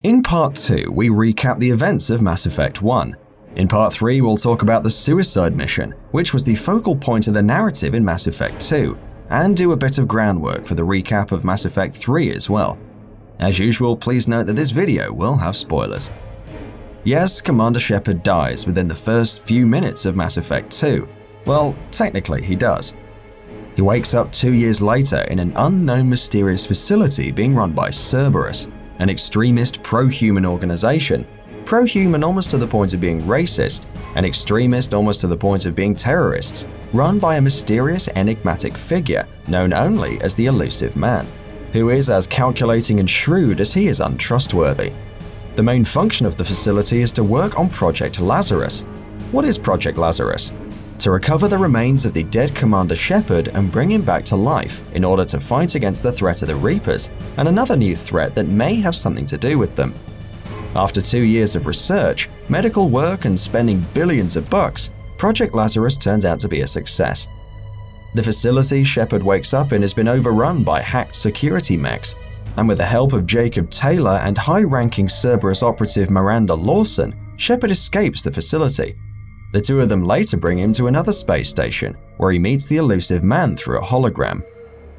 In Part 2, we recap the events of Mass Effect 1. In Part 3, we'll talk about the suicide mission, which was the focal point of the narrative in Mass Effect 2, and do a bit of groundwork for the recap of Mass Effect 3 as well. As usual, please note that this video will have spoilers. Yes, Commander Shepard dies within the first few minutes of Mass Effect 2. Well, technically he does. He wakes up 2 years later in an unknown mysterious facility being run by Cerberus, an extremist pro-human organization. Pro-human almost to the point of being racist, and extremist almost to the point of being terrorists, run by a mysterious enigmatic figure known only as the Elusive Man, who is as calculating and shrewd as he is untrustworthy. The main function of the facility is to work on Project Lazarus. What is Project Lazarus? To recover the remains of the dead Commander Shepard and bring him back to life in order to fight against the threat of the Reapers and another new threat that may have something to do with them. After 2 years of research, medical work and spending billions of bucks, Project Lazarus turns out to be a success. The facility Shepard wakes up in has been overrun by hacked security mechs, and with the help of Jacob Taylor and high-ranking Cerberus operative Miranda Lawson, Shepard escapes the facility. The two of them later bring him to another space station, where he meets the Elusive Man through a hologram.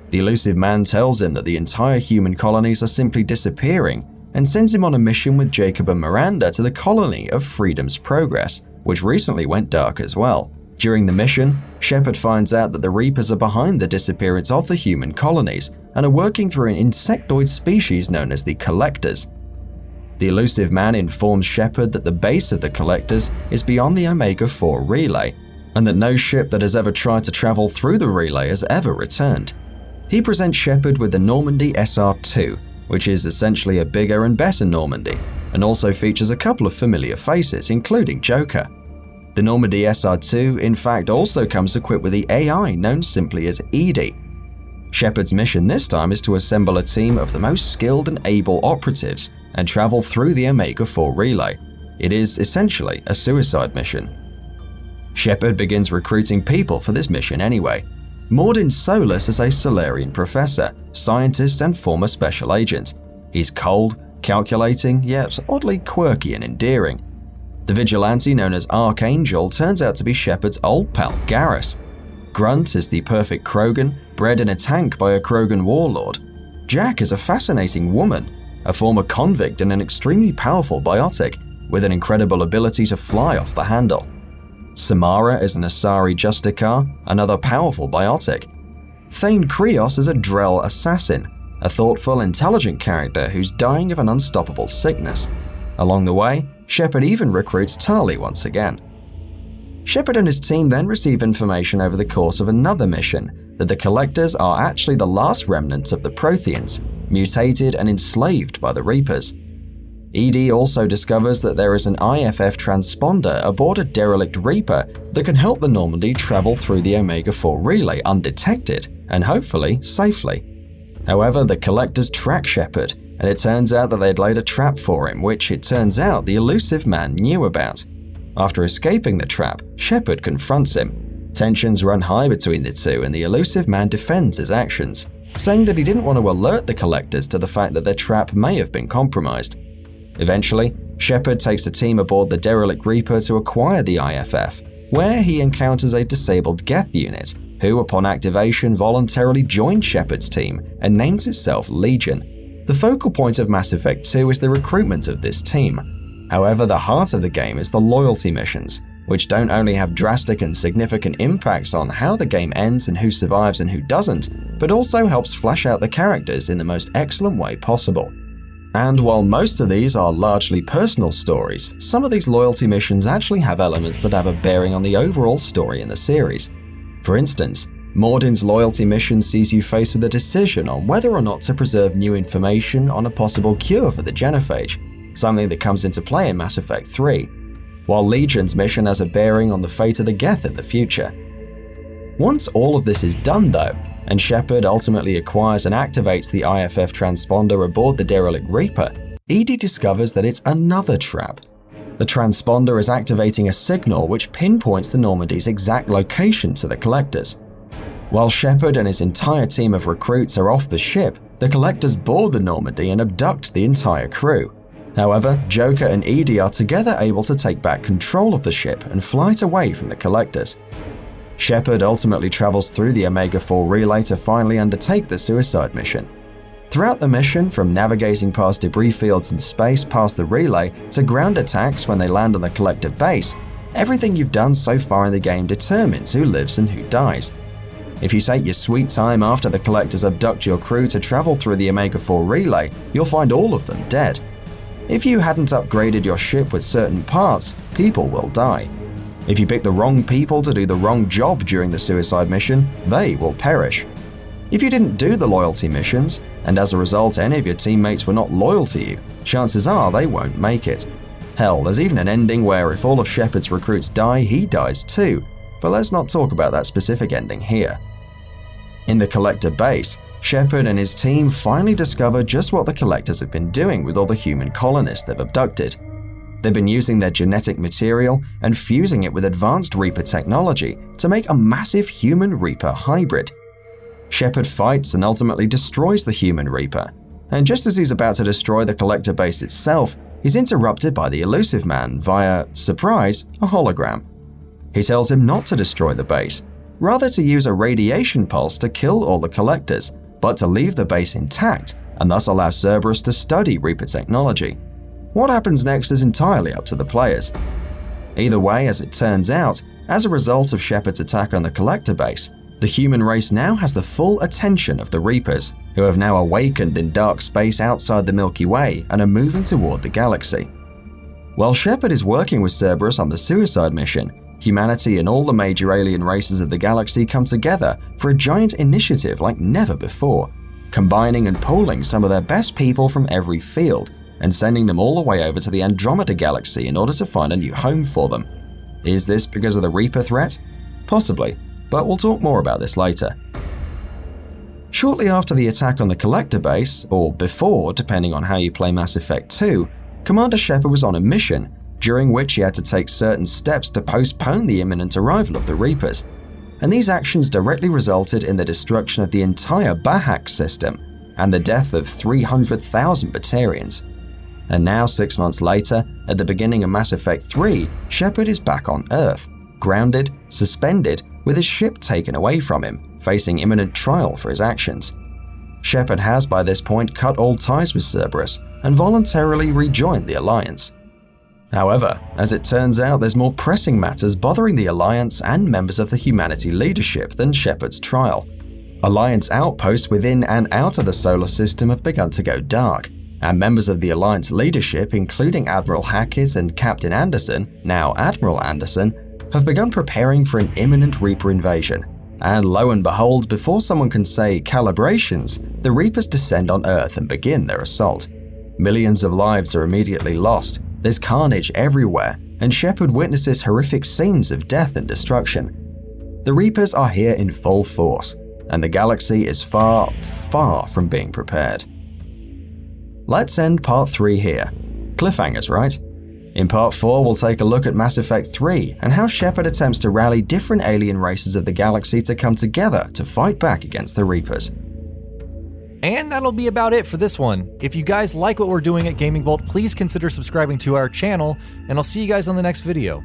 The Elusive Man tells him that the entire human colonies are simply disappearing, and sends him on a mission with Jacob and Miranda to the colony of Freedom's Progress, which recently went dark as well. During the mission, Shepard finds out that the Reapers are behind the disappearance of the human colonies and are working through an insectoid species known as the Collectors. The Elusive Man informs Shepard that the base of the Collectors is beyond the Omega-4 relay, and that no ship that has ever tried to travel through the relay has ever returned. He presents Shepard with the Normandy SR-2, which is essentially a bigger and better Normandy, and also features a couple of familiar faces, including Joker. The Normandy SR-2 in fact also comes equipped with the AI known simply as EDI. Shepard's mission this time is to assemble a team of the most skilled and able operatives and travel through the Omega-4 relay. It is essentially a suicide mission. Shepard begins recruiting people for this mission anyway. Mordin Solus is a Solarian professor, scientist and former special agent. He's cold, calculating, yet oddly quirky and endearing. The vigilante known as Archangel turns out to be Shepard's old pal Garrus. Grunt is the perfect Krogan, bred in a tank by a Krogan warlord. Jack is a fascinating woman, a former convict and an extremely powerful biotic, with an incredible ability to fly off the handle. Samara is an Asari Justicar, another powerful biotic. Thane Krios is a Drell assassin, a thoughtful, intelligent character who's dying of an unstoppable sickness. Along the way, Shepard even recruits Tali once again. Shepard and his team then receive information over the course of another mission that the Collectors are actually the last remnants of the Protheans, mutated and enslaved by the Reapers. ED also discovers that there is an IFF transponder aboard a derelict Reaper that can help the Normandy travel through the Omega-4 relay undetected and hopefully safely. However, the Collectors track Shepard, and it turns out that they'd laid a trap for him, which it turns out the Elusive Man knew about. After escaping the trap, Shepard confronts him. Tensions run high between the two, and the Elusive Man defends his actions, saying that he didn't want to alert the Collectors to the fact that their trap may have been compromised. Eventually, Shepard takes a team aboard the derelict Reaper to acquire the IFF, where he encounters a disabled Geth unit, who upon activation voluntarily joins Shepard's team and names itself Legion. The focal point of Mass Effect 2 is the recruitment of this team. However, the heart of the game is the loyalty missions, which don't only have drastic and significant impacts on how the game ends and who survives and who doesn't, but also helps flesh out the characters in the most excellent way possible. And while most of these are largely personal stories, some of these loyalty missions actually have elements that have a bearing on the overall story in the series. For instance, Mordin's loyalty mission sees you faced with a decision on whether or not to preserve new information on a possible cure for the genophage, something that comes into play in Mass Effect 3, while Legion's mission has a bearing on the fate of the Geth in the future. Once all of this is done though, and Shepard ultimately acquires and activates the IFF transponder aboard the derelict Reaper, EDI discovers that it's another trap. The transponder is activating a signal which pinpoints the Normandy's exact location to the Collectors. While Shepard and his entire team of recruits are off the ship, the Collectors board the Normandy and abduct the entire crew. However, Joker and Edie are together able to take back control of the ship and fly it away from the Collectors. Shepard ultimately travels through the Omega-4 relay to finally undertake the suicide mission. Throughout the mission, from navigating past debris fields in space past the relay to ground attacks when they land on the Collector base, everything you've done so far in the game determines who lives and who dies. If you take your sweet time after the Collectors abduct your crew to travel through the Omega-4 relay, you'll find all of them dead. If you hadn't upgraded your ship with certain parts, people will die. If you pick the wrong people to do the wrong job during the suicide mission, they will perish. If you didn't do the loyalty missions, and as a result any of your teammates were not loyal to you, chances are they won't make it. Hell, there's even an ending where if all of Shepard's recruits die, he dies too, but let's not talk about that specific ending here. In the Collector base, Shepard and his team finally discover just what the Collectors have been doing with all the human colonists they've abducted. They've been using their genetic material and fusing it with advanced Reaper technology to make a massive human-Reaper hybrid. Shepard fights and ultimately destroys the human Reaper, and just as he's about to destroy the Collector base itself, he's interrupted by the Elusive Man via, surprise, a hologram. He tells him not to destroy the base, rather to use a radiation pulse to kill all the Collectors, but to leave the base intact and thus allow Cerberus to study Reaper technology. What happens next is entirely up to the players. Either way, as it turns out, as a result of Shepard's attack on the Collector base, the human race now has the full attention of the Reapers, who have now awakened in dark space outside the Milky Way and are moving toward the galaxy. While Shepard is working with Cerberus on the suicide mission, humanity and all the major alien races of the galaxy come together for a giant initiative like never before, combining and pooling some of their best people from every field and sending them all the way over to the Andromeda Galaxy in order to find a new home for them. Is this because of the Reaper threat? Possibly, but we'll talk more about this later. Shortly after the attack on the Collector base, or before depending on how you play Mass Effect 2, Commander Shepard was on a mission, during which he had to take certain steps to postpone the imminent arrival of the Reapers, and these actions directly resulted in the destruction of the entire Bahak system and the death of 300,000 Batarians. And now, 6 months later, at the beginning of Mass Effect 3, Shepard is back on Earth, grounded, suspended, with his ship taken away from him, facing imminent trial for his actions. Shepard has by this point cut all ties with Cerberus and voluntarily rejoined the Alliance. However, as it turns out, there's more pressing matters bothering the Alliance and members of the Humanity leadership than Shepard's trial. Alliance outposts within and out of the solar system have begun to go dark, and members of the Alliance leadership, including Admiral Hackett and Captain Anderson, now Admiral Anderson, have begun preparing for an imminent Reaper invasion. And lo and behold, before someone can say calibrations, the Reapers descend on Earth and begin their assault. Millions of lives are immediately lost, there's carnage everywhere, and Shepard witnesses horrific scenes of death and destruction. The Reapers are here in full force, and the galaxy is far, far from being prepared. Let's end Part 3 here. Cliffhangers, right? In Part 4, we'll take a look at Mass Effect 3 and how Shepard attempts to rally different alien races of the galaxy to come together to fight back against the Reapers. And that'll be about it for this one. If you guys like what we're doing at GamingBolt, please consider subscribing to our channel, and I'll see you guys on the next video.